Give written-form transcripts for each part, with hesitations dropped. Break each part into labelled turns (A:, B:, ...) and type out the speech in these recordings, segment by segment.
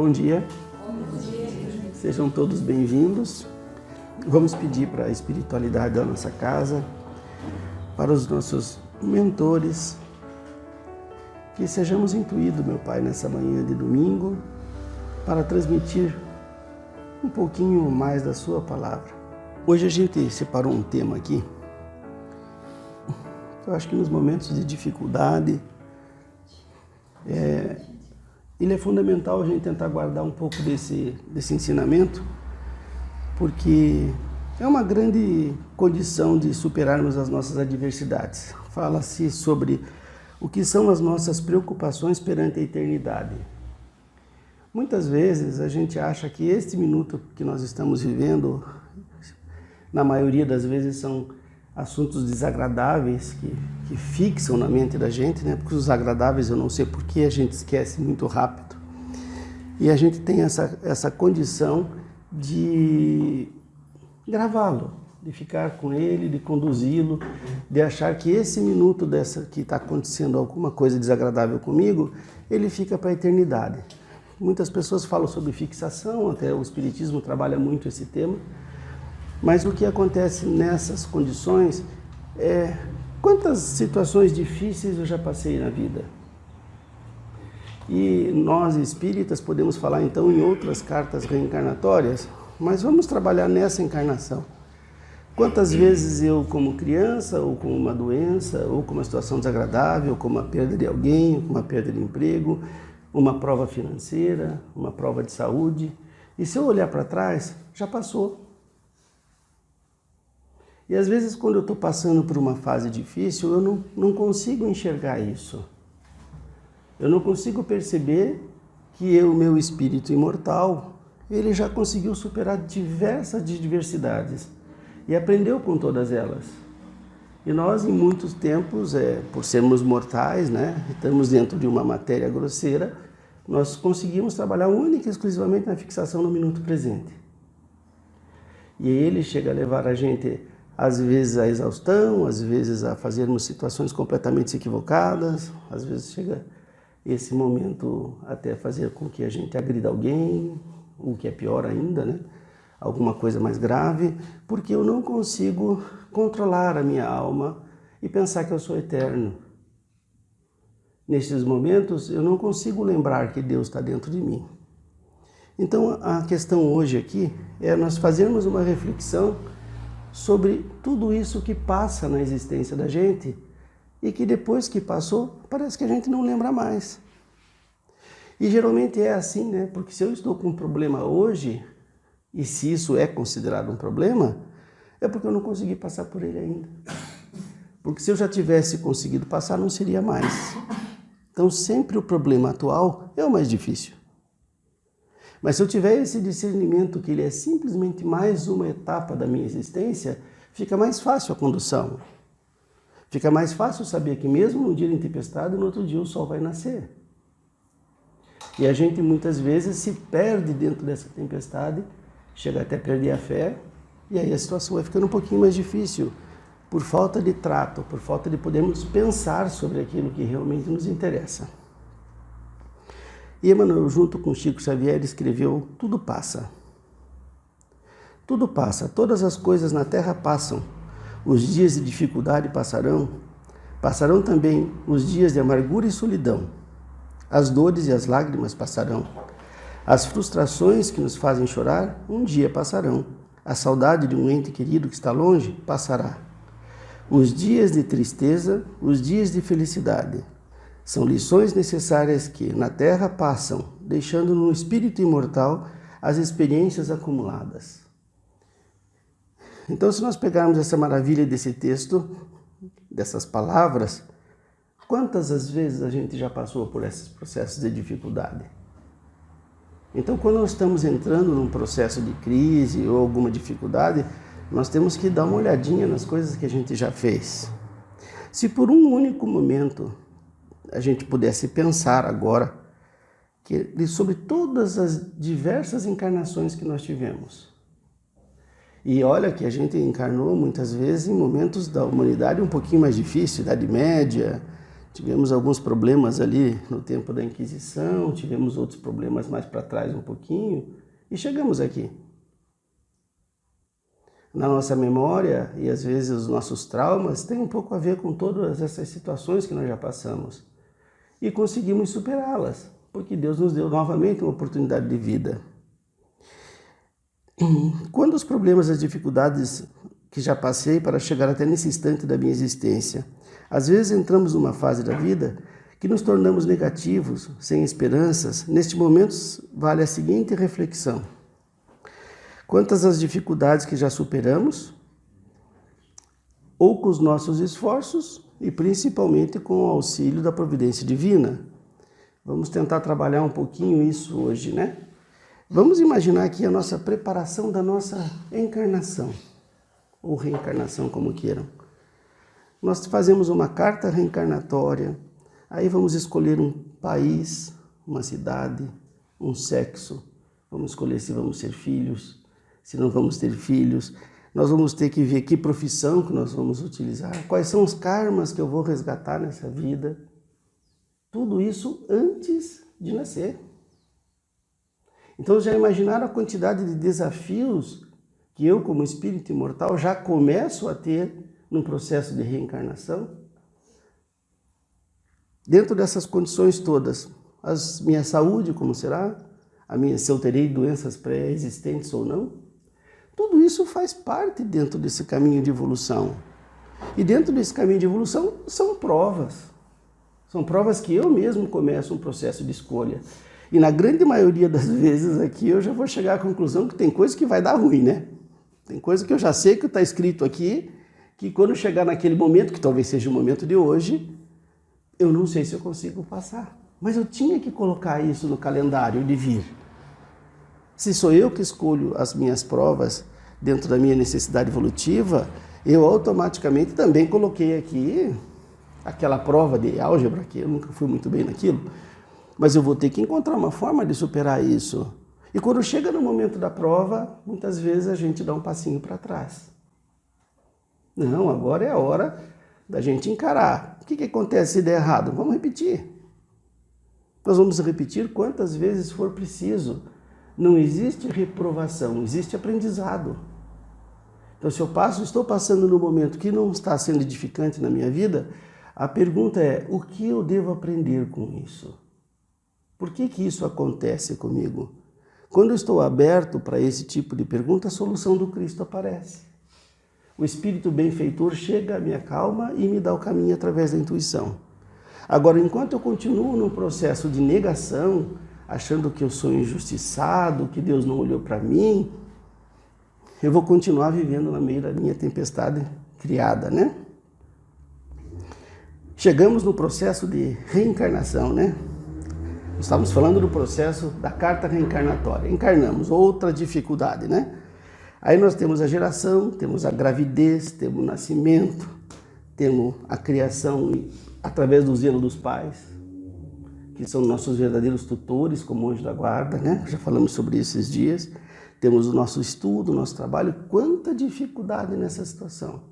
A: Bom dia. Sejam todos bem-vindos. Vamos pedir para a espiritualidade da nossa casa, para os nossos mentores, que sejamos intuídos, meu Pai, nessa manhã de domingo, para transmitir um pouquinho mais da sua palavra. Hoje a gente separou um tema aqui, que eu acho que nos momentos de dificuldade, ele é fundamental a gente tentar guardar um pouco desse ensinamento, porque é uma grande condição de superarmos as nossas adversidades. Fala-se sobre o que são as nossas preocupações perante a eternidade. Muitas vezes a gente acha que este minuto que nós estamos vivendo, na maioria das vezes, são assuntos desagradáveis que fixam na mente da gente, né? Porque os agradáveis eu não sei porque a gente esquece muito rápido. E a gente tem essa condição de gravá-lo, de ficar com ele, de conduzi-lo, de achar que esse minuto que está acontecendo alguma coisa desagradável comigo, ele fica para a eternidade. Muitas pessoas falam sobre fixação, até o Espiritismo trabalha muito esse tema. Mas o que acontece nessas condições é quantas situações difíceis eu já passei na vida. E nós espíritas podemos falar então em outras cartas reencarnatórias, mas vamos trabalhar nessa encarnação. Quantas vezes eu, como criança, ou com uma doença, ou com uma situação desagradável, como a perda de alguém, uma perda de emprego, uma prova financeira, uma prova de saúde, e se eu olhar para trás, já passou. E às vezes, quando eu estou passando por uma fase difícil, eu não consigo enxergar isso. Eu não consigo perceber que o meu espírito imortal, ele já conseguiu superar diversas adversidades e aprendeu com todas elas. E nós, em muitos tempos, por sermos mortais, né, estamos dentro de uma matéria grosseira, nós conseguimos trabalhar única e exclusivamente na fixação no minuto presente. E ele chega a levar a gente, às vezes, à exaustão, às vezes a fazermos situações completamente equivocadas, às vezes chega esse momento até fazer com que a gente agrida alguém, o que é pior ainda, né? Alguma coisa mais grave, porque eu não consigo controlar a minha alma e pensar que eu sou eterno. Nesses momentos, eu não consigo lembrar que Deus está dentro de mim. Então, a questão hoje aqui é nós fazermos uma reflexão sobre tudo isso que passa na existência da gente e que depois que passou, parece que a gente não lembra mais. E geralmente é assim, né? Porque se eu estou com um problema hoje, e se isso é considerado um problema, é porque eu não consegui passar por ele ainda. Porque se eu já tivesse conseguido passar, não seria mais. Então sempre o problema atual é o mais difícil. Mas se eu tiver esse discernimento que ele é simplesmente mais uma etapa da minha existência, fica mais fácil a condução. Fica mais fácil saber que mesmo no dia de tempestade, no outro dia o sol vai nascer. E a gente muitas vezes se perde dentro dessa tempestade, chega até a perder a fé, e aí a situação vai ficando um pouquinho mais difícil, por falta de trato, por falta de podermos pensar sobre aquilo que realmente nos interessa. E Emmanuel, junto com Chico Xavier, escreveu: tudo passa. Tudo passa, todas as coisas na terra passam. Os dias de dificuldade passarão, passarão também os dias de amargura e solidão. As dores e as lágrimas passarão. As frustrações que nos fazem chorar, um dia passarão. A saudade de um ente querido que está longe, passará. Os dias de tristeza, os dias de felicidade, são lições necessárias que na terra passam, deixando no espírito imortal as experiências acumuladas. Então, se nós pegarmos essa maravilha desse texto, dessas palavras, quantas as vezes a gente já passou por esses processos de dificuldade? Então, quando nós estamos entrando num processo de crise ou alguma dificuldade, nós temos que dar uma olhadinha nas coisas que a gente já fez. Se por um único momento a gente pudesse pensar agora sobre todas as diversas encarnações que nós tivemos. E olha que a gente encarnou muitas vezes em momentos da humanidade um pouquinho mais difícil, Idade Média, Tivemos alguns problemas ali no tempo da Inquisição, tivemos outros problemas mais para trás um pouquinho e chegamos aqui. Na nossa memória e às vezes os nossos traumas têm um pouco a ver com todas essas situações que nós já passamos e conseguimos superá-las, porque Deus nos deu novamente uma oportunidade de vida. Quando os problemas, as dificuldades que já passei para chegar até nesse instante da minha existência, às vezes entramos numa fase da vida que nos tornamos negativos, sem esperanças, neste momento vale a seguinte reflexão: quantas as dificuldades que já superamos, ou com os nossos esforços e principalmente com o auxílio da providência divina. Vamos tentar trabalhar um pouquinho isso hoje, né? Vamos imaginar aqui a nossa preparação da nossa encarnação, ou reencarnação, como queiram. Nós fazemos uma carta reencarnatória, aí vamos escolher um país, uma cidade, um sexo, vamos escolher se vamos ser filhos, se não vamos ter filhos, nós vamos ter que ver que profissão que nós vamos utilizar, quais são os karmas que eu vou resgatar nessa vida. Tudo isso antes de nascer. Então já imaginaram a quantidade de desafios que eu, como espírito imortal, já começo a ter num processo de reencarnação? Dentro dessas condições todas, a minha saúde como será? Se eu terei doenças pré-existentes ou não? Tudo isso faz parte dentro desse caminho de evolução. E dentro desse caminho de evolução são provas. São provas que eu mesmo começo um processo de escolha. E na grande maioria das vezes aqui eu já vou chegar à conclusão que tem coisa que vai dar ruim, né? Tem coisa que eu já sei que está escrito aqui, que quando chegar naquele momento, que talvez seja o momento de hoje, eu não sei se eu consigo passar. Mas eu tinha que colocar isso no calendário de vir. Se sou eu que escolho as minhas provas dentro da minha necessidade evolutiva, eu automaticamente também coloquei aqui aquela prova de álgebra, que eu nunca fui muito bem naquilo, mas eu vou ter que encontrar uma forma de superar isso. E quando chega no momento da prova, muitas vezes a gente dá um passinho para trás. Não, agora é a hora da gente encarar. O que acontece se der errado? Vamos repetir. Nós vamos repetir quantas vezes for preciso. Não existe reprovação, existe aprendizado. Então, se eu estou passando num momento que não está sendo edificante na minha vida, a pergunta é: o que eu devo aprender com isso? Por que isso acontece comigo? Quando eu estou aberto para esse tipo de pergunta, a solução do Cristo aparece. O Espírito benfeitor chega, me acalma e me dá o caminho através da intuição. Agora, enquanto eu continuo num processo de negação, achando que eu sou injustiçado, que Deus não olhou para mim, eu vou continuar vivendo no meio da minha tempestade criada, né? Chegamos no processo de reencarnação, né? Estamos falando do processo da carta reencarnatória. Encarnamos, outra dificuldade, né? Aí nós temos a geração, temos a gravidez, temos o nascimento, temos a criação através do zelo dos pais, que são nossos verdadeiros tutores, como anjo da guarda, né? Já falamos sobre isso esses dias. Temos o nosso estudo, o nosso trabalho. Quanta dificuldade nessa situação.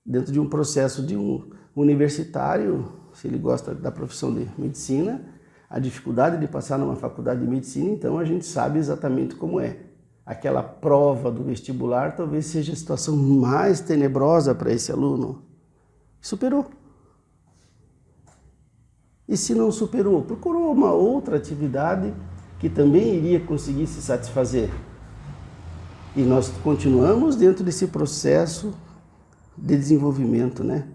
A: Dentro de um processo de um universitário, se ele gosta da profissão de medicina, a dificuldade de passar numa faculdade de medicina, então a gente sabe exatamente como é. Aquela prova do vestibular talvez seja a situação mais tenebrosa para esse aluno. Superou. E se não superou, procurou uma outra atividade que também iria conseguir se satisfazer. E nós continuamos dentro desse processo de desenvolvimento, né?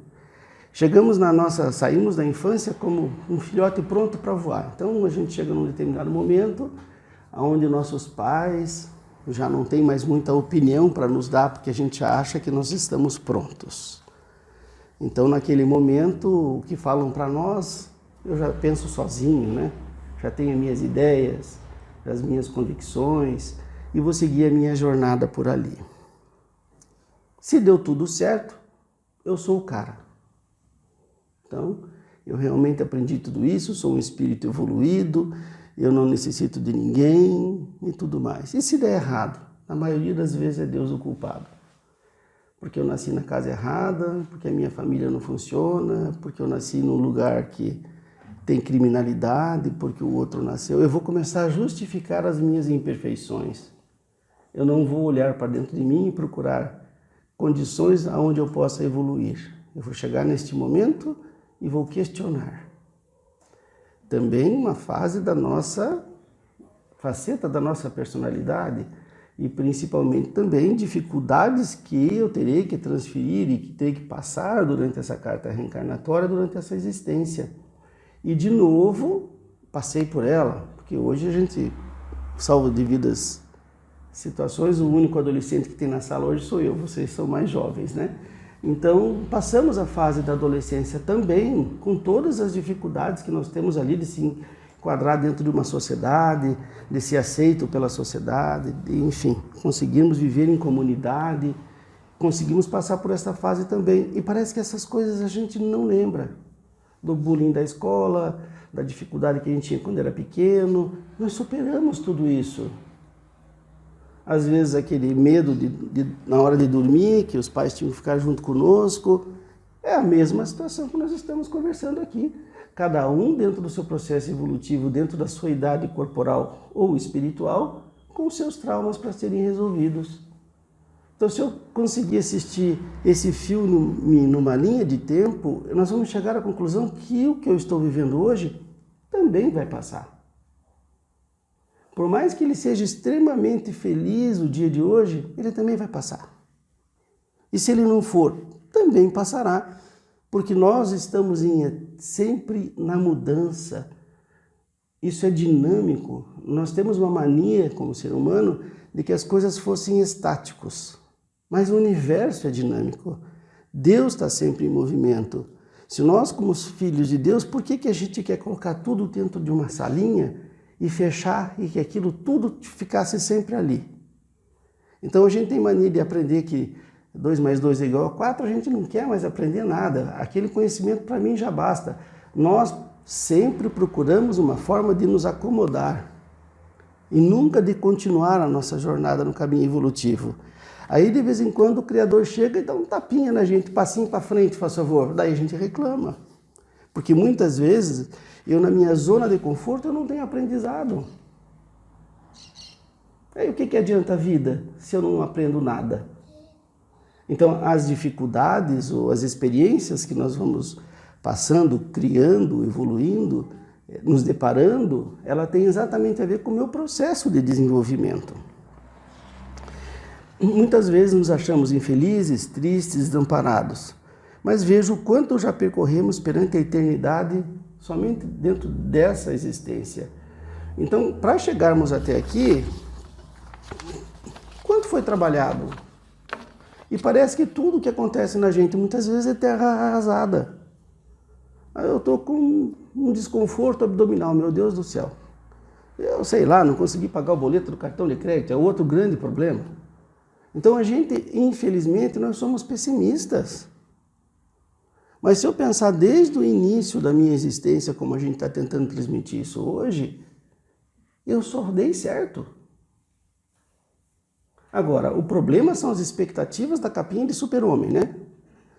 A: Saímos da infância como um filhote pronto para voar. Então a gente chega num determinado momento onde nossos pais já não têm mais muita opinião para nos dar, porque a gente acha que nós estamos prontos. Então naquele momento o que falam para nós, eu já penso sozinho, né? Já tenho as minhas ideias, as minhas convicções e vou seguir a minha jornada por ali. Se deu tudo certo, eu sou o cara. Então, eu realmente aprendi tudo isso, sou um espírito evoluído, eu não necessito de ninguém e tudo mais. E se der errado? Na maioria das vezes é Deus o culpado. porque eu nasci na casa errada, porque a minha família não funciona, porque eu nasci num lugar que tem criminalidade, porque o outro nasceu. Eu vou começar a justificar as minhas imperfeições. Eu não vou olhar para dentro de mim e procurar condições onde eu possa evoluir. Eu vou chegar neste momento e vou questionar. Também uma fase da nossa faceta da nossa personalidade e principalmente também dificuldades que eu terei que transferir e que terei que passar durante essa carta reencarnatória, durante essa existência. E de novo, passei por ela, porque hoje a gente salva de vidas situações, o único adolescente que tem na sala hoje sou eu, vocês são mais jovens, né? Então, passamos a fase da adolescência também, com todas as dificuldades que nós temos ali de se enquadrar dentro de uma sociedade, de ser aceito pela sociedade, de, enfim, conseguirmos viver em comunidade, conseguimos passar por essa fase também. E parece que essas coisas a gente não lembra. Do bullying da escola, da dificuldade que a gente tinha quando era pequeno, nós superamos tudo isso. Às vezes aquele medo na hora de dormir, que os pais tinham que ficar junto conosco, é a mesma situação que nós estamos conversando aqui. Cada um dentro do seu processo evolutivo, dentro da sua idade corporal ou espiritual, com seus traumas para serem resolvidos. Então, se eu conseguir assistir esse filme numa linha de tempo, nós vamos chegar à conclusão que o que eu estou vivendo hoje também vai passar. Por mais que ele seja extremamente feliz o dia de hoje, ele também vai passar. E se ele não for, também passará, porque nós estamos sempre na mudança. Isso é dinâmico. Nós temos uma mania, como ser humano, de que as coisas fossem estáticos. Mas o universo é dinâmico. Deus está sempre em movimento. Se nós, como filhos de Deus, por que a gente quer colocar tudo dentro de uma salinha e fechar e que aquilo tudo ficasse sempre ali? Então a gente tem mania de aprender que 2 mais 2 é igual a 4, a gente não quer mais aprender nada. Aquele conhecimento para mim já basta. Nós sempre procuramos uma forma de nos acomodar e nunca de continuar a nossa jornada no caminho evolutivo. Aí de vez em quando o Criador chega e dá um tapinha na gente, passinho para frente, faz favor. Daí a gente reclama. Porque muitas vezes eu na minha zona de conforto eu não tenho aprendizado. Aí o que adianta a vida se eu não aprendo nada? Então as dificuldades ou as experiências que nós vamos passando, criando, evoluindo, nos deparando, ela tem exatamente a ver com o meu processo de desenvolvimento. Muitas vezes nos achamos infelizes, tristes, desamparados, mas vejo o quanto já percorremos perante a eternidade somente dentro dessa existência. Então, para chegarmos até aqui, quanto foi trabalhado? E parece que tudo que acontece na gente muitas vezes é terra arrasada. Eu estou com um desconforto abdominal, meu Deus do céu. Eu sei lá, não consegui pagar o boleto do cartão de crédito, é outro grande problema. Então a gente, infelizmente, nós somos pessimistas. Mas se eu pensar desde o início da minha existência, como a gente está tentando transmitir isso hoje, eu só dei certo. Agora, o problema são as expectativas da capinha de super-homem, né?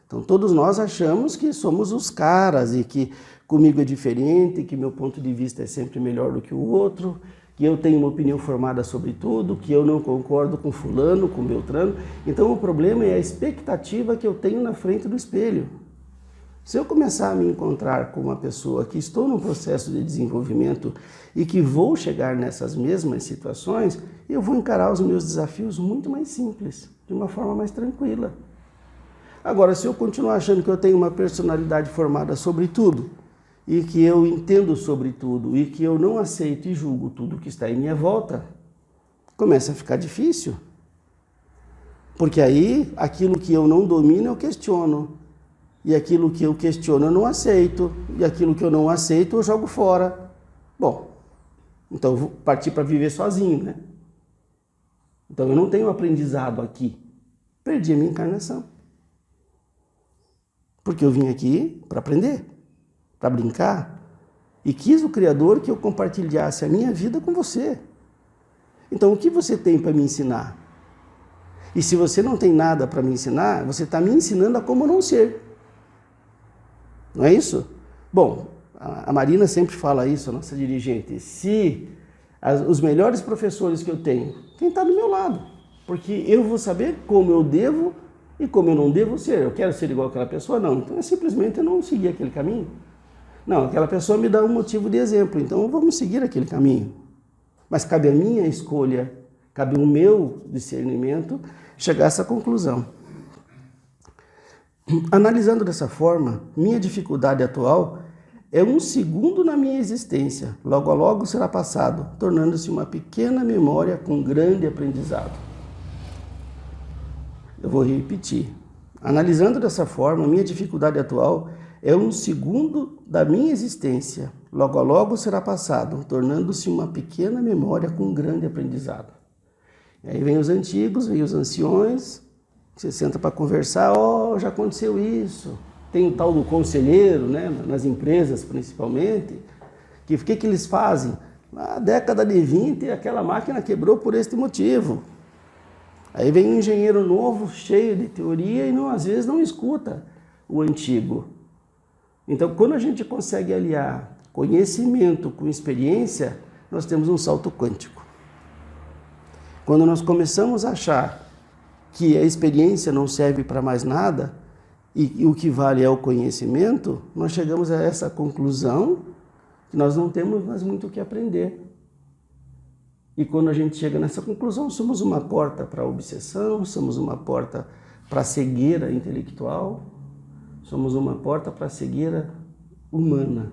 A: Então todos nós achamos que somos os caras e que comigo é diferente, que meu ponto de vista é sempre melhor do que o outro, que eu tenho uma opinião formada sobre tudo, que eu não concordo com fulano, com beltrano. Então o problema é a expectativa que eu tenho na frente do espelho. Se eu começar a me encontrar com uma pessoa que estou num processo de desenvolvimento e que vou chegar nessas mesmas situações, eu vou encarar os meus desafios muito mais simples, de uma forma mais tranquila. Agora, se eu continuar achando que eu tenho uma personalidade formada sobre tudo, e que eu entendo sobre tudo, e que eu não aceito e julgo tudo que está em minha volta, começa a ficar difícil. Porque aí, aquilo que eu não domino, eu questiono. E aquilo que eu questiono, eu não aceito. E aquilo que eu não aceito, eu jogo fora. Bom, então eu vou partir para viver sozinho, né? Então eu não tenho aprendizado aqui. Perdi a minha encarnação. Porque eu vim aqui para aprender, para brincar. E quis o Criador que eu compartilhasse a minha vida com você. Então o que você tem para me ensinar? E se você não tem nada para me ensinar, você está me ensinando a como não ser. Não é isso? Bom, a Marina sempre fala isso, a nossa dirigente. Se os melhores professores que eu tenho, quem está do meu lado? Porque eu vou saber como eu devo e como eu não devo ser. Eu quero ser igual àquela pessoa? Não. Então é simplesmente eu não seguir aquele caminho. Não, aquela pessoa me dá um motivo de exemplo, então vamos seguir aquele caminho. Mas cabe a minha escolha, cabe o meu discernimento chegar a essa conclusão. Analisando dessa forma, minha dificuldade atual é um segundo na minha existência, logo a logo será passado, tornando-se uma pequena memória com grande aprendizado. Eu vou repetir. Analisando dessa forma, minha dificuldade atual é um segundo da minha existência, logo a logo será passado, tornando-se uma pequena memória com grande aprendizado. E aí vem os antigos, vem os anciões, você senta para conversar, já aconteceu isso. Tem o tal do conselheiro, né, nas empresas principalmente, que o que eles fazem? Na década de 20, aquela máquina quebrou por este motivo. Aí vem um engenheiro novo, cheio de teoria, e às vezes não escuta o antigo. Então, quando a gente consegue aliar conhecimento com experiência, nós temos um salto quântico. Quando nós começamos a achar que a experiência não serve para mais nada e o que vale é o conhecimento, nós chegamos a essa conclusão que nós não temos mais muito o que aprender. E quando a gente chega nessa conclusão, somos uma porta para a obsessão, somos uma porta para a cegueira intelectual, somos uma porta para a cegueira humana.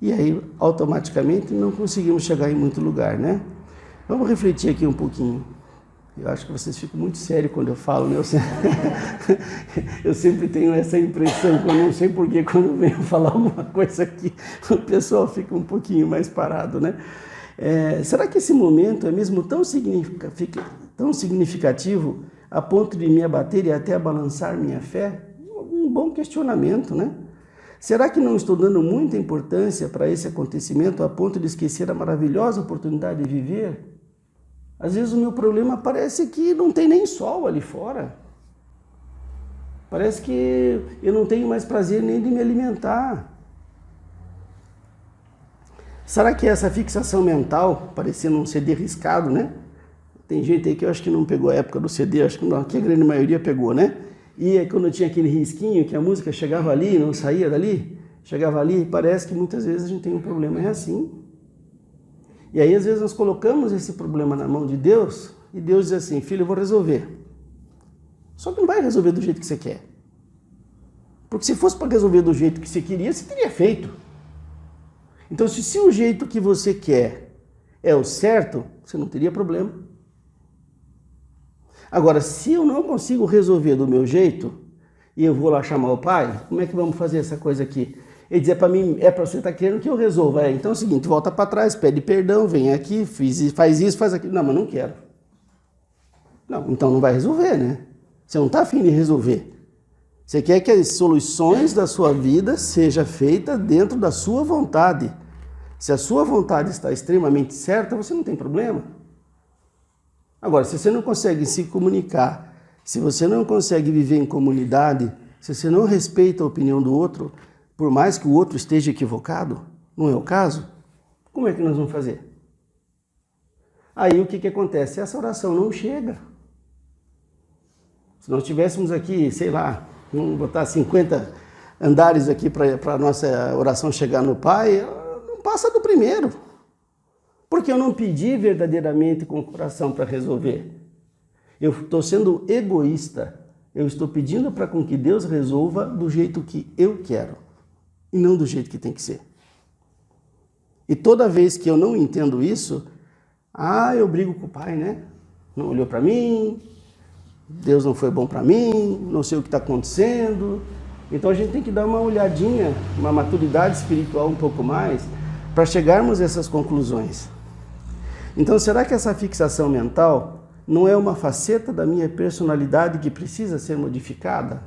A: E aí, automaticamente, não conseguimos chegar em muito lugar, né? Vamos refletir aqui um pouquinho. Eu acho que vocês ficam muito sérios quando eu falo, né? Eu sempre tenho essa impressão, que eu não sei porquê, quando eu venho falar alguma coisa aqui, o pessoal fica um pouquinho mais parado, né? Será que esse momento é mesmo tão significativo a ponto de me abater e até balançar minha fé? Um bom questionamento, né? Será que não estou dando muita importância para esse acontecimento a ponto de esquecer a maravilhosa oportunidade de viver? Às vezes o meu problema parece que não tem nem sol ali fora. Parece que eu não tenho mais prazer nem de me alimentar. Será que essa fixação mental, parecendo um CD riscado, né? Tem gente aí que eu acho que não pegou a época do CD, acho que não, aqui a grande maioria pegou, né? E aí, quando tinha aquele risquinho, que a música chegava ali, não saía dali, chegava ali, parece que muitas vezes a gente tem um problema, é assim. E aí, às vezes, nós colocamos esse problema na mão de Deus, e Deus diz assim, filho, eu vou resolver. Só que não vai resolver do jeito que você quer. Porque se fosse para resolver do jeito que você queria, você teria feito. Então, se o jeito que você quer é o certo, você não teria problema. Agora, se eu não consigo resolver do meu jeito, e eu vou lá chamar o pai, como é que vamos fazer essa coisa aqui? Ele diz, para mim, para você estar querendo que eu resolva. Então é o seguinte, volta para trás, pede perdão, vem aqui, faz isso, faz aquilo. Não, mas não quero. Não, então não vai resolver, né? Você não está afim de resolver. Você quer que as soluções da sua vida sejam feitas dentro da sua vontade. Se a sua vontade está extremamente certa, você não tem problema. Agora, se você não consegue se comunicar, se você não consegue viver em comunidade, se você não respeita a opinião do outro, por mais que o outro esteja equivocado, não é o caso, como é que nós vamos fazer? Aí o que acontece? Essa oração não chega. Se nós tivéssemos aqui, sei lá, vamos botar 50 andares aqui para a nossa oração chegar no Pai, não passa do primeiro. Porque eu não pedi verdadeiramente com o coração para resolver. Eu estou sendo egoísta. Eu estou pedindo para com que Deus resolva do jeito que eu quero. E não do jeito que tem que ser. E toda vez que eu não entendo isso, eu brigo com o pai, né? Não olhou para mim, Deus não foi bom para mim, não sei o que está acontecendo. Então a gente tem que dar uma olhadinha, uma maturidade espiritual um pouco mais, para chegarmos a essas conclusões. Então será que essa fixação mental não é uma faceta da minha personalidade que precisa ser modificada?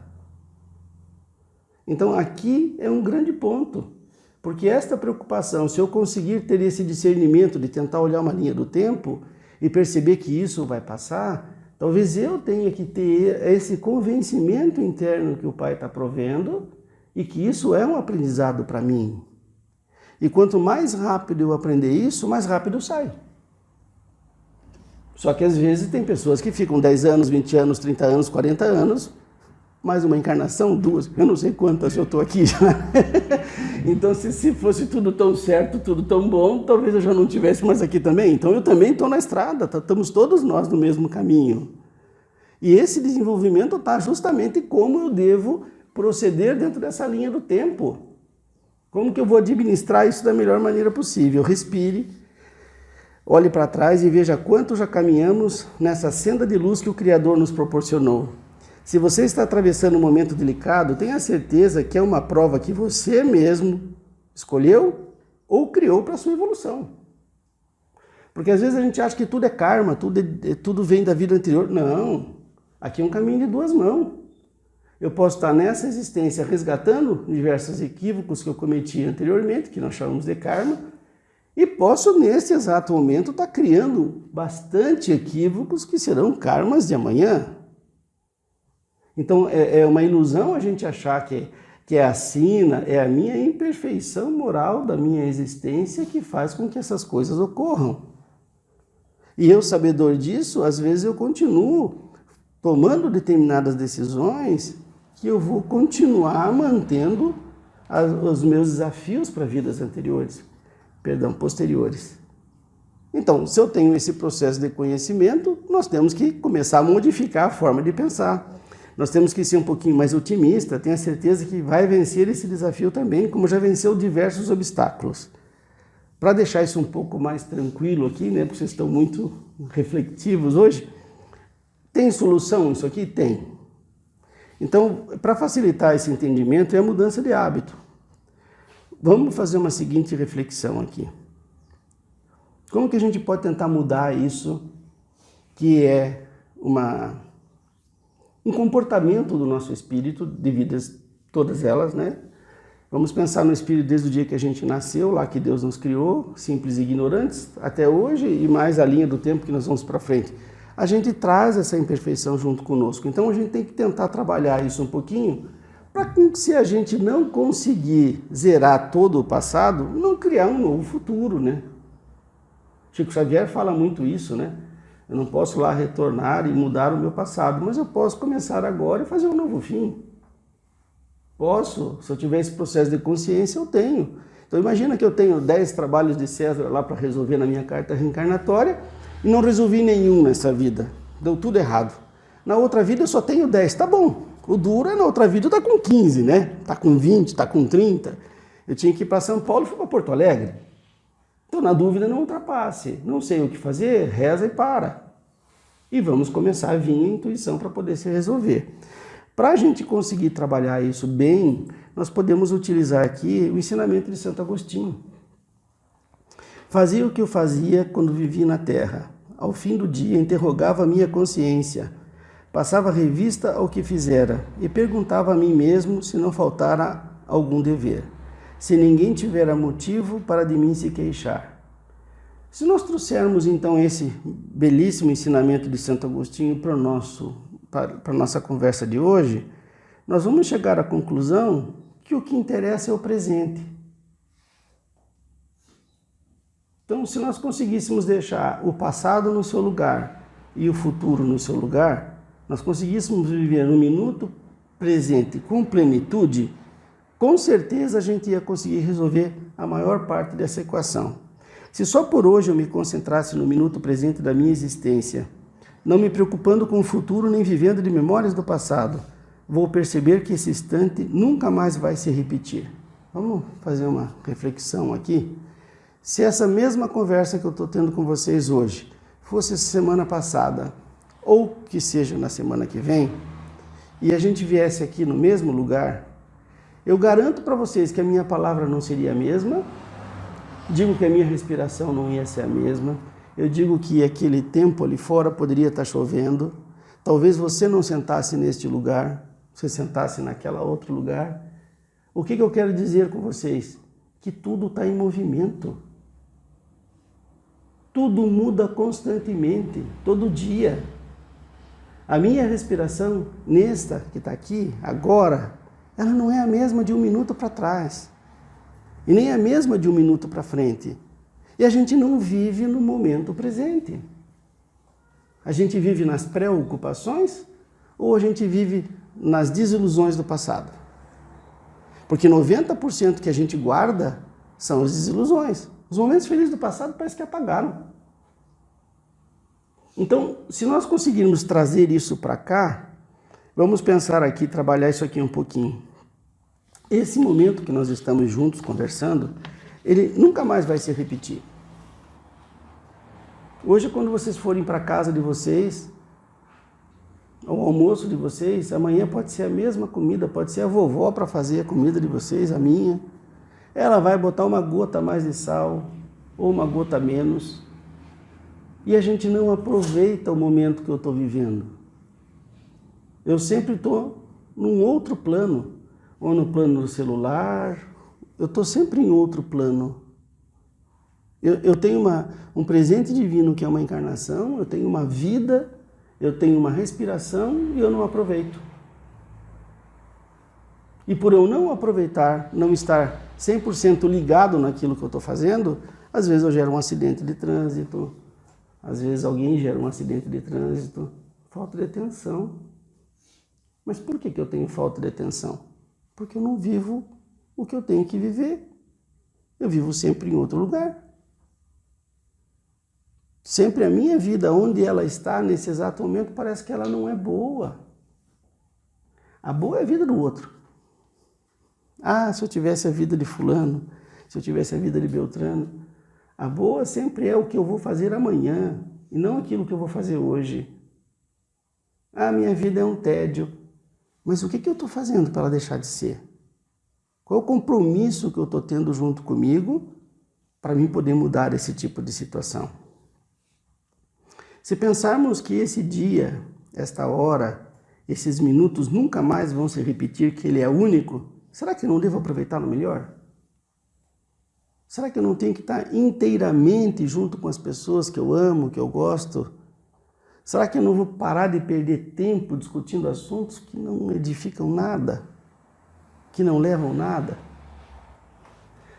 A: Então aqui é um grande ponto, porque esta preocupação, se eu conseguir ter esse discernimento de tentar olhar uma linha do tempo e perceber que isso vai passar, Talvez eu tenha que ter esse convencimento interno que o Pai está provendo e que isso é um aprendizado para mim. E quanto mais rápido eu aprender isso, mais rápido eu saio. Só que às vezes tem pessoas que ficam 10 anos, 20 anos, 30 anos, 40 anos, mais uma encarnação, 2, eu não sei quantas eu estou aqui já. Então se fosse tudo tão certo, tudo tão bom, talvez eu já não estivesse mais aqui também. Então eu também estou na estrada, estamos todos nós no mesmo caminho. E esse desenvolvimento está justamente como eu devo proceder dentro dessa linha do tempo. Como que eu vou administrar isso da melhor maneira possível? Respire, olhe para trás e veja quanto já caminhamos nessa senda de luz que o Criador nos proporcionou. Se você está atravessando um momento delicado, tenha certeza que é uma prova que você mesmo escolheu ou criou para a sua evolução. Porque às vezes a gente acha que tudo é karma, tudo vem da vida anterior. Não, aqui é um caminho de duas mãos. Eu posso estar nessa existência resgatando diversos equívocos que eu cometi anteriormente, que nós chamamos de karma, e posso nesse exato momento estar criando bastante equívocos que serão karmas de amanhã. Então é uma ilusão a gente achar que é a sina, é a minha imperfeição moral da minha existência que faz com que essas coisas ocorram. E eu, sabedor disso, às vezes eu continuo tomando determinadas decisões que eu vou continuar mantendo os meus desafios para vidas posteriores. Então, se eu tenho esse processo de conhecimento, nós temos que começar a modificar a forma de pensar. Nós temos que ser um pouquinho mais otimista, tenha certeza que vai vencer esse desafio também, como já venceu diversos obstáculos. Para deixar isso um pouco mais tranquilo aqui, né, porque vocês estão muito reflexivos hoje, tem solução isso aqui? Tem. Então, para facilitar esse entendimento, é a mudança de hábito. Vamos fazer uma seguinte reflexão aqui. Como que a gente pode tentar mudar isso, que é um comportamento do nosso espírito, de vidas, todas elas, né? Vamos pensar no espírito desde o dia que a gente nasceu, lá que Deus nos criou, simples e ignorantes, até hoje, e mais a linha do tempo que nós vamos para frente. A gente traz essa imperfeição junto conosco. Então a gente tem que tentar trabalhar isso um pouquinho, para que se a gente não conseguir zerar todo o passado, não criar um novo futuro, né? Chico Xavier fala muito isso, né? Eu não posso lá retornar e mudar o meu passado, mas eu posso começar agora e fazer um novo fim. Posso, se eu tiver esse processo de consciência, eu tenho. Então imagina que eu tenho 10 trabalhos de César lá para resolver na minha carta reencarnatória e não resolvi nenhum nessa vida. Deu tudo errado. Na outra vida eu só tenho 10, tá bom. O duro é na outra vida tá com 15, né? Tá com 20, tá com 30. Eu tinha que ir para São Paulo e fui para Porto Alegre. Então, na dúvida, não ultrapasse. Não sei o que fazer, reza e para. E vamos começar a vir a intuição para poder se resolver. Para a gente conseguir trabalhar isso bem, nós podemos utilizar aqui o ensinamento de Santo Agostinho. Fazia o que eu fazia quando vivi na Terra. Ao fim do dia, interrogava a minha consciência. Passava revista ao que fizera e perguntava a mim mesmo se não faltara algum dever. Se ninguém tivera motivo para de mim se queixar. Se nós trouxermos então esse belíssimo ensinamento de Santo Agostinho para a nossa conversa de hoje, nós vamos chegar à conclusão que o que interessa é o presente. Então, se nós conseguíssemos deixar o passado no seu lugar e o futuro no seu lugar, nós conseguíssemos viver no minuto presente com plenitude, com certeza a gente ia conseguir resolver a maior parte dessa equação. Se só por hoje eu me concentrasse no minuto presente da minha existência, não me preocupando com o futuro nem vivendo de memórias do passado, vou perceber que esse instante nunca mais vai se repetir. Vamos fazer uma reflexão aqui? Se essa mesma conversa que eu estou tendo com vocês hoje fosse semana passada, ou que seja na semana que vem, e a gente viesse aqui no mesmo lugar, eu garanto para vocês que a minha palavra não seria a mesma, digo que a minha respiração não ia ser a mesma, eu digo que aquele tempo ali fora poderia estar chovendo, talvez você não sentasse neste lugar, você sentasse naquele outro lugar. O que eu quero dizer com vocês? Que tudo está em movimento. Tudo muda constantemente, todo dia. A minha respiração, nesta que está aqui, agora, ela não é a mesma de 1 minuto para trás. E nem a mesma de 1 minuto para frente. E a gente não vive no momento presente. A gente vive nas preocupações ou a gente vive nas desilusões do passado? Porque 90% que a gente guarda são as desilusões. Os momentos felizes do passado parece que apagaram. Então, se nós conseguirmos trazer isso para cá, vamos pensar aqui, trabalhar isso aqui um pouquinho. Esse momento que nós estamos juntos conversando, ele nunca mais vai se repetir. Hoje, quando vocês forem para a casa de vocês, ao almoço de vocês, amanhã pode ser a mesma comida, pode ser a vovó para fazer a comida de vocês, a minha. Ela vai botar uma gota a mais de sal ou uma gota a menos. E a gente não aproveita o momento que eu estou vivendo. Eu sempre estou num outro plano, ou no plano do celular, eu estou sempre em outro plano. Eu tenho um presente divino que é uma encarnação, eu tenho uma vida, eu tenho uma respiração e eu não aproveito. E por eu não aproveitar, não estar 100% ligado naquilo que eu estou fazendo, às vezes eu gero um acidente de trânsito, às vezes alguém gera um acidente de trânsito, falta de atenção. Mas por que eu tenho falta de atenção? Porque eu não vivo o que eu tenho que viver. Eu vivo sempre em outro lugar. Sempre a minha vida, onde ela está nesse exato momento, parece que ela não é boa. A boa é a vida do outro. Ah, se eu tivesse a vida de fulano, se eu tivesse a vida de Beltrano. A boa sempre é o que eu vou fazer amanhã, e não aquilo que eu vou fazer hoje. Ah, minha vida é um tédio. Mas o que eu estou fazendo para ela deixar de ser? Qual é o compromisso que eu estou tendo junto comigo para mim poder mudar esse tipo de situação? Se pensarmos que esse dia, esta hora, esses minutos nunca mais vão se repetir, que ele é único, será que eu não devo aproveitá-lo melhor? Será que eu não tenho que estar inteiramente junto com as pessoas que eu amo, que eu gosto? Será que eu não vou parar de perder tempo discutindo assuntos que não edificam nada, que não levam nada?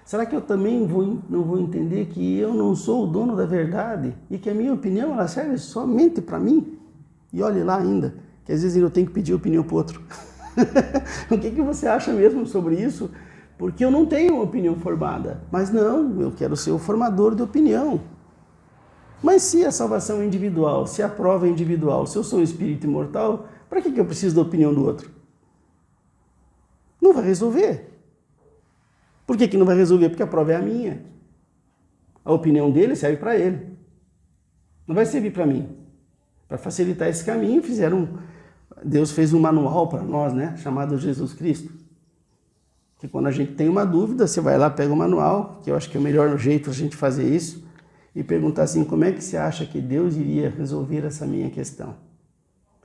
A: Será que eu também não vou entender que eu não sou o dono da verdade e que a minha opinião ela serve somente para mim? E olhe lá ainda, que às vezes eu tenho que pedir opinião para o outro. O que você acha mesmo sobre isso? Porque eu não tenho uma opinião formada. Mas não, eu quero ser o formador de opinião. Mas se a salvação é individual, se a prova é individual, se eu sou um espírito imortal, para que eu preciso da opinião do outro? Não vai resolver. Por que não vai resolver? Porque a prova é a minha. A opinião dele serve para ele. Não vai servir para mim. Para facilitar esse caminho, Deus fez um manual para nós, né? Chamado Jesus Cristo. Que quando a gente tem uma dúvida, você vai lá, pega o manual, que eu acho que é o melhor jeito a gente fazer isso, e perguntar assim, como é que você acha que Deus iria resolver essa minha questão?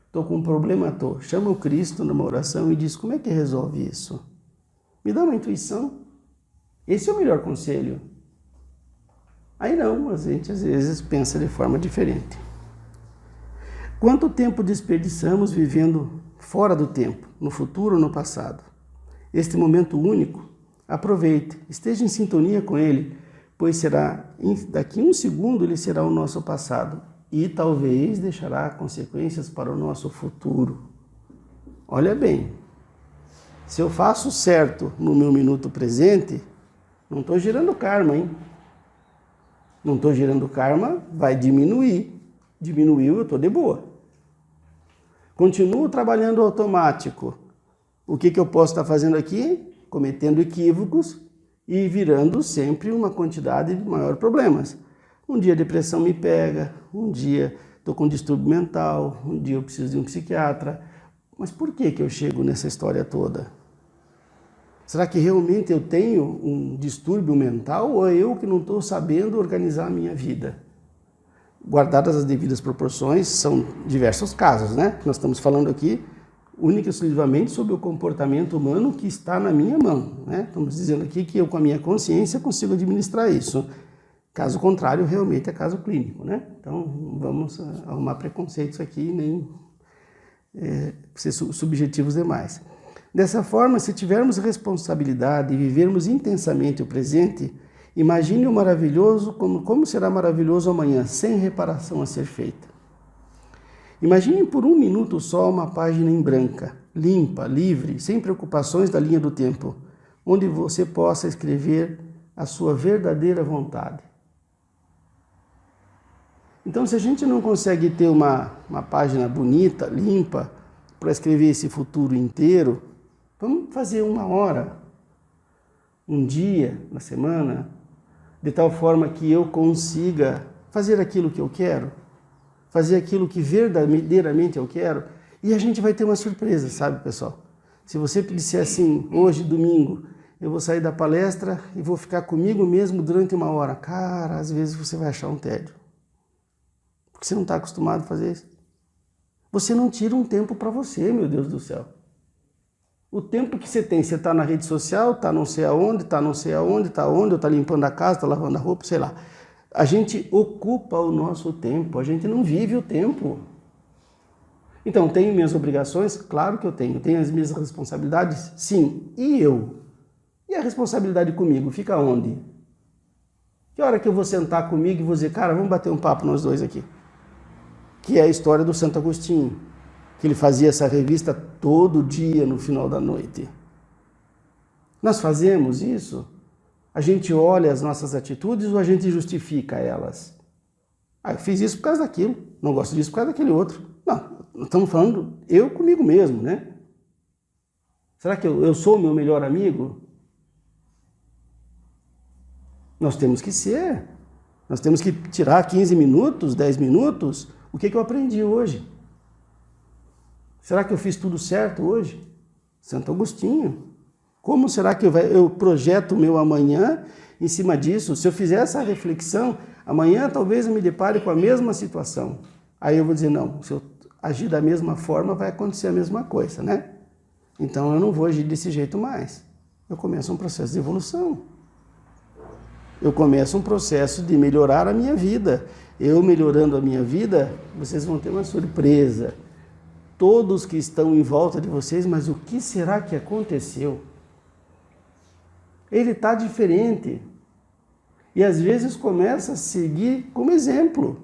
A: Estou com um problema, chama o Cristo numa oração e diz, como é que resolve isso? Me dá uma intuição. Esse é o melhor conselho. Aí não, a gente às vezes pensa de forma diferente. Quanto tempo desperdiçamos vivendo fora do tempo, no futuro ou no passado? Este momento único, aproveite, esteja em sintonia com ele, pois daqui a um segundo ele será o nosso passado e talvez deixará consequências para o nosso futuro. Olha bem, se eu faço certo no meu minuto presente, não estou gerando karma, hein? Não estou gerando karma, vai diminuir. Diminuiu, eu estou de boa. Continuo trabalhando automático. O que eu posso estar fazendo aqui? Cometendo equívocos e virando sempre uma quantidade de maiores problemas. Um dia a depressão me pega, um dia estou com distúrbio mental, um dia eu preciso de um psiquiatra. Mas por que eu chego nessa história toda? Será que realmente eu tenho um distúrbio mental ou é eu que não estou sabendo organizar a minha vida? Guardadas as devidas proporções, são diversos casos, né? Nós estamos falando aqui única e exclusivamente sobre o comportamento humano que está na minha mão, né? Estamos dizendo aqui que eu, com a minha consciência, consigo administrar isso. Caso contrário, realmente é caso clínico, né? Então, vamos arrumar preconceitos aqui, nem ser subjetivos demais. Dessa forma, se tivermos responsabilidade e vivermos intensamente o presente, imagine o maravilhoso como será maravilhoso amanhã, sem reparação a ser feita. Imagine por um minuto só uma página em branca, limpa, livre, sem preocupações da linha do tempo, onde você possa escrever a sua verdadeira vontade. Então, se a gente não consegue ter uma página bonita, limpa, para escrever esse futuro inteiro, vamos fazer 1 hora, um dia na semana, de tal forma que eu consiga fazer aquilo que eu quero, fazer aquilo que verdadeiramente eu quero, e a gente vai ter uma surpresa, sabe, pessoal? Se você disser assim, hoje, domingo, eu vou sair da palestra e vou ficar comigo mesmo durante 1 hora, cara, às vezes você vai achar um tédio. Porque você não está acostumado a fazer isso. Você não tira um tempo para você, meu Deus do céu. O tempo que você tem, você está na rede social, está não sei aonde, está não sei aonde, está onde, ou está limpando a casa, está lavando a roupa, sei lá. A gente ocupa o nosso tempo, a gente não vive o tempo. Então, tenho minhas obrigações? Claro que eu tenho. Tenho as minhas responsabilidades? Sim. E eu? E a responsabilidade comigo? Fica onde? Que hora que eu vou sentar comigo e vou dizer, cara, vamos bater um papo nós dois aqui? Que é a história do Santo Agostinho, que ele fazia essa revista todo dia no final da noite. Nós fazemos isso? A gente olha as nossas atitudes ou a gente justifica elas? Ah, eu fiz isso por causa daquilo, não gosto disso por causa daquele outro. Não, estamos falando eu comigo mesmo, né? Será que eu sou o meu melhor amigo? Nós temos que ser. Nós temos que tirar 15 minutos, 10 minutos. O que eu aprendi hoje? Será que eu fiz tudo certo hoje? Santo Agostinho. Como será que eu projeto o meu amanhã em cima disso? Se eu fizer essa reflexão, amanhã talvez eu me depare com a mesma situação. Aí eu vou dizer, não, se eu agir da mesma forma, vai acontecer a mesma coisa, né? Então eu não vou agir desse jeito mais. Eu começo um processo de evolução. Eu começo um processo de melhorar a minha vida. Eu melhorando a minha vida, vocês vão ter uma surpresa. Todos que estão em volta de vocês, mas o que será que aconteceu? Ele está diferente. E às vezes começa a seguir como exemplo.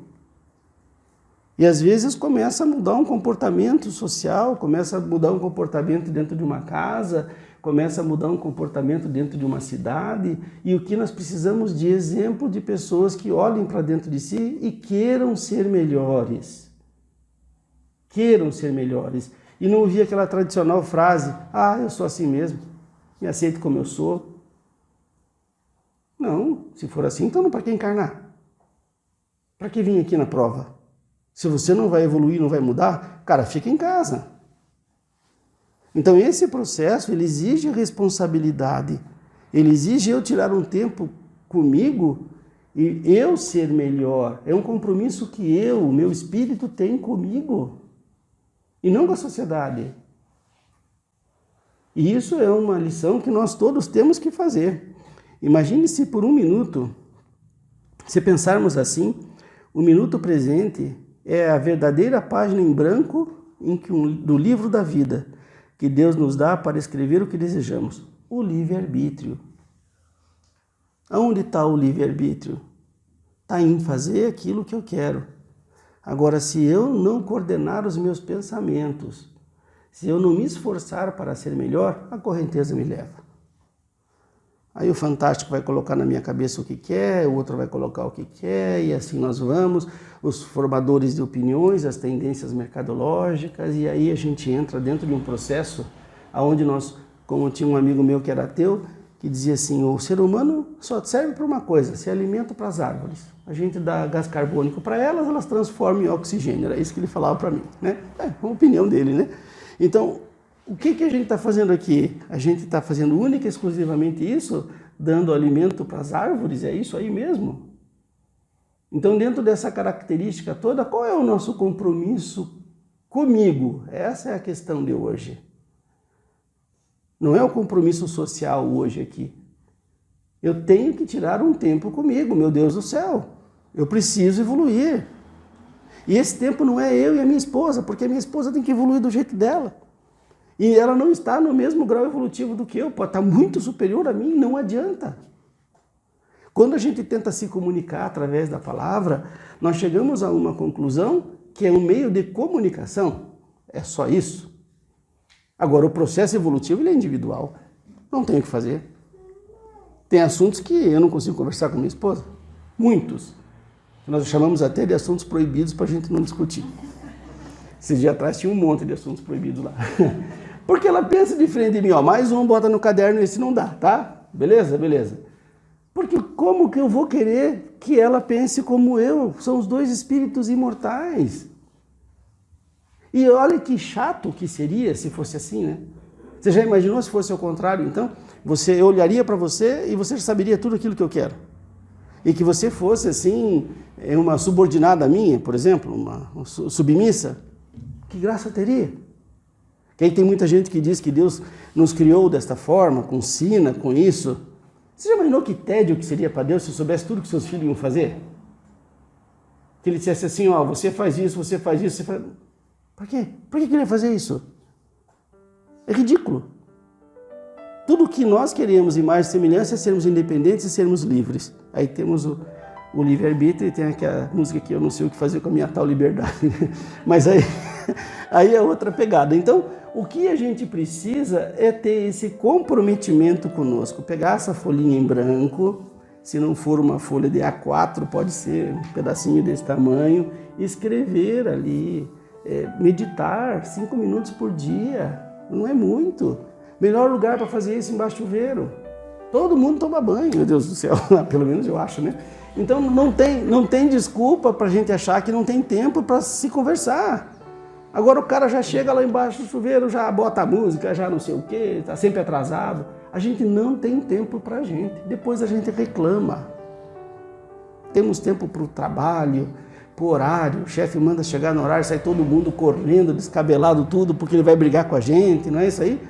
A: E às vezes começa a mudar um comportamento social, começa a mudar um comportamento dentro de uma casa, começa a mudar um comportamento dentro de uma cidade. E o que nós precisamos de exemplo de pessoas que olhem para dentro de si e queiram ser melhores. Queiram ser melhores. E não ouvir aquela tradicional frase, eu sou assim mesmo, me aceito como eu sou. Não, se for assim, então não para que encarnar? Para que vir aqui na prova? Se você não vai evoluir, não vai mudar, cara, fica em casa. Então esse processo, ele exige responsabilidade. Ele exige eu tirar um tempo comigo e eu ser melhor. É um compromisso que o meu espírito tem comigo. E não com a sociedade. E isso é uma lição que nós todos temos que fazer. Imagine se por um minuto, se pensarmos assim, o minuto presente é a verdadeira página em branco do livro da vida, que Deus nos dá para escrever o que desejamos. O livre-arbítrio. Aonde está o livre-arbítrio? Está em fazer aquilo que eu quero. Agora, se eu não coordenar os meus pensamentos, se eu não me esforçar para ser melhor, a correnteza me leva. Aí o fantástico vai colocar na minha cabeça o que quer, o outro vai colocar o que quer, e assim nós vamos, os formadores de opiniões, as tendências mercadológicas, e aí a gente entra dentro de um processo onde nós, como tinha um amigo meu que era ateu, que dizia assim, o ser humano só serve para uma coisa, se alimenta para as árvores. A gente dá gás carbônico para elas, elas transformam em oxigênio. Era isso que ele falava para mim, né? É uma opinião dele, né? Então, o que a gente está fazendo aqui? A gente está fazendo única e exclusivamente isso? Dando alimento para as árvores? É isso aí mesmo? Então, dentro dessa característica toda, qual é o nosso compromisso comigo? Essa é a questão de hoje. Não é o compromisso social hoje aqui. Eu tenho que tirar um tempo comigo, meu Deus do céu. Eu preciso evoluir. E esse tempo não é eu e a minha esposa, porque a minha esposa tem que evoluir do jeito dela. E ela não está no mesmo grau evolutivo do que eu, pode estar muito superior a mim, não adianta. Quando a gente tenta se comunicar através da palavra, nós chegamos a uma conclusão que é um meio de comunicação. É só isso. Agora, o processo evolutivo ele é individual. Não tem o que fazer. Tem assuntos que eu não consigo conversar com minha esposa. Muitos. Nós chamamos até de assuntos proibidos para a gente não discutir. Esses dias atrás tinha um monte de assuntos proibidos lá. Porque ela pensa diferente de mim. Ó, mais um, bota no caderno, esse não dá, tá? Beleza? Beleza. Porque como que eu vou querer que ela pense como eu? São os dois espíritos imortais. E olha que chato que seria se fosse assim, né? Você já imaginou se fosse ao contrário, então? Eu olharia para você e você já saberia tudo aquilo que eu quero. E que você fosse, assim, uma subordinada minha, por exemplo, uma submissa. Que graça teria? Que aí tem muita gente que diz que Deus nos criou desta forma, com sina, com isso. Você já imaginou que tédio que seria para Deus se soubesse tudo que seus filhos iam fazer? Que ele dissesse assim, ó, você faz isso, você faz isso, você faz... Por quê? Por que ele ia fazer isso? É ridículo. Tudo que nós queremos, imagem e semelhança, é sermos independentes e sermos livres. Aí temos o livre-arbítrio e tem aquela música que eu não sei o que fazer com a minha tal liberdade. Mas aí é outra pegada. Então, o que a gente precisa é ter esse comprometimento conosco. Pegar essa folhinha em branco, se não for uma folha de A4, pode ser um pedacinho desse tamanho, escrever ali, meditar 5 minutos por dia. Não é muito. Melhor lugar para fazer isso embaixo do chuveiro. Todo mundo toma banho, meu Deus do céu, pelo menos eu acho, né? Então não tem desculpa para a gente achar que não tem tempo para se conversar. Agora o cara já chega lá embaixo do chuveiro, já bota a música, já não sei o quê, está sempre atrasado. A gente não tem tempo para a gente. Depois a gente reclama. Temos tempo para o trabalho, para o horário. O chefe manda chegar no horário, sai todo mundo correndo, descabelado tudo, porque ele vai brigar com a gente, não é isso aí?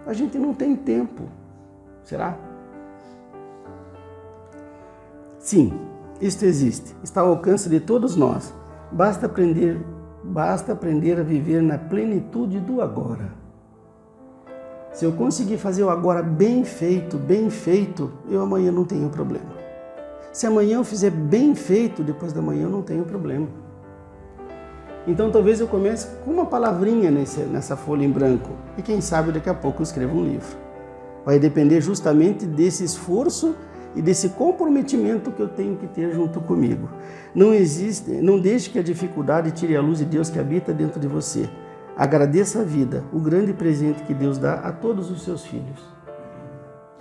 A: A gente não tem tempo. Será? Sim, isto existe. Está ao alcance de todos nós. Basta aprender a viver na plenitude do agora. Se eu conseguir fazer o agora bem feito, eu amanhã não tenho problema. Se amanhã eu fizer bem feito, depois da manhã eu não tenho problema. Então talvez eu comece com uma palavrinha nessa folha em branco e quem sabe daqui a pouco eu escrevo um livro. Vai depender justamente desse esforço e desse comprometimento que eu tenho que ter junto comigo. Não deixe que a dificuldade tire a luz de Deus que habita dentro de você. Agradeça a vida, o grande presente que Deus dá a todos os seus filhos.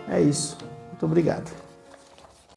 A: É isso. Muito obrigado.